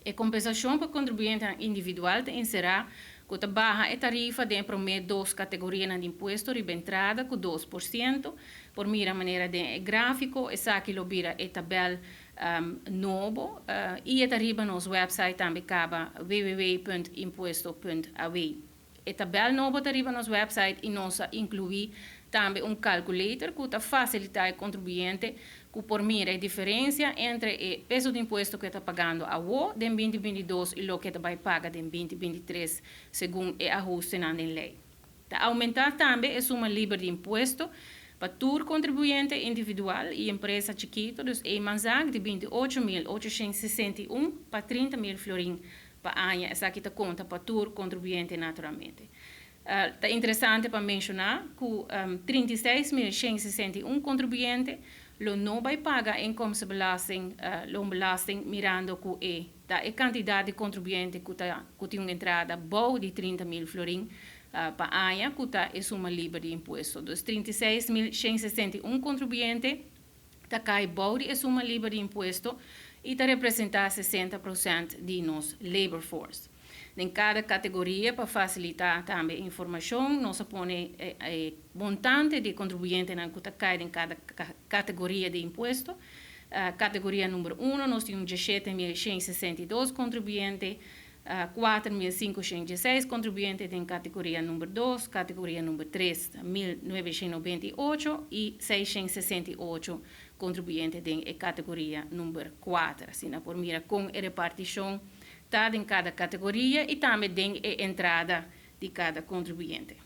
A compensação para o contribuinte individual será que barra a tarifa de prometer duas categorias de imposto de entrada com 2%, por mira maneira de gráfico, essa aqui lo vira a tabela novo, e a tarifa nos website também caba www.imposto.aw. A tabela nova tarifa nos website e nós incluir também calculator que facilita ao contribuinte que por mira a diferença entre o peso de imposto que está pagando a o de 2022 e o que vai pagar de 2023 segundo o ajuste na lei. Está aumentar também a suma livre de imposto para todo contribuinte individual e empresa chiquito, dus e manzag de 28.861 para 30.000 florin para ano, essa aqui está conta para todo contribuinte naturalmente. Está interessante para mencionar que 36.161 contribuintes não vai pagar inkomstenbelasting, loonbelasting, mirando que a quantidade de contribuintes que tem uma entrada boa de 30.000 florin para ano, que é uma livre de imposto. Dos 36.161 contribuintes, cai boa de uma livre de imposto e representa 60% de nossa labor force. Em cada categoria, para facilitar também a informação, nós põe montante de contribuinte que cai em cada categoria de imposto. Categoria número 1, nós temos 17.162 contribuintes, 4.516 contribuintes em categoria número 2, categoria número 3, 1.998 e 668 contribuintes em categoria número 4. Assim, por mira com a repartição está em cada categoria e também tem a entrada de cada contribuinte.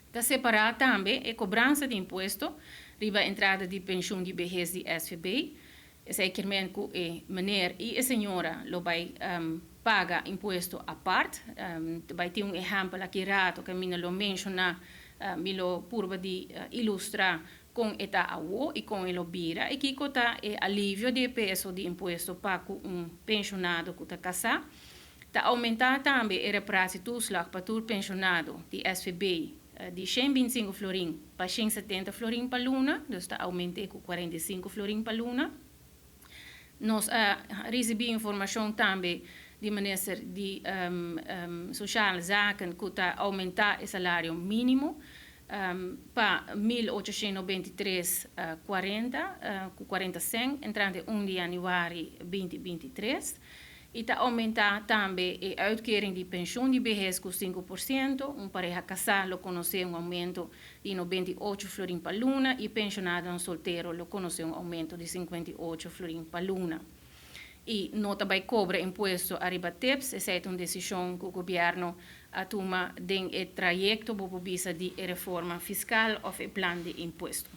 Está separado também a cobrança de imposto, riba a entrada de pensão de vejez de SVB. Esse é que a mulher e a senhora lo vai paga imposto à parte. Vai ter um exemplo aqui rato que eu lo mencionar, me lo purva de ilustrar com eta awo e com ele bira e que está alívio de peso de imposto para pensionado que está casado. Está aumentar também a reparação toeslag para todo pensionado de SVB de 125 florin para 170 florin para luna, dus está aumentando com 45 florin para luna. Nós recebemos informação também de minister de Sociale Zaken que está aumentar o salário mínimo para 1.893,40 cent, entrando 1 de januari 2023. E está aumentar também a uitkering de pensão de vejez com 5%. Pareja casada conheceu aumento de 98 florin para luna e pensionado solteiro conheceu aumento de 58 florin para luna. E não também cobra imposto arriba TEPS, essa é uma decisão que o governo toma em trajeto para visa de reforma fiscal ou plano de imposto.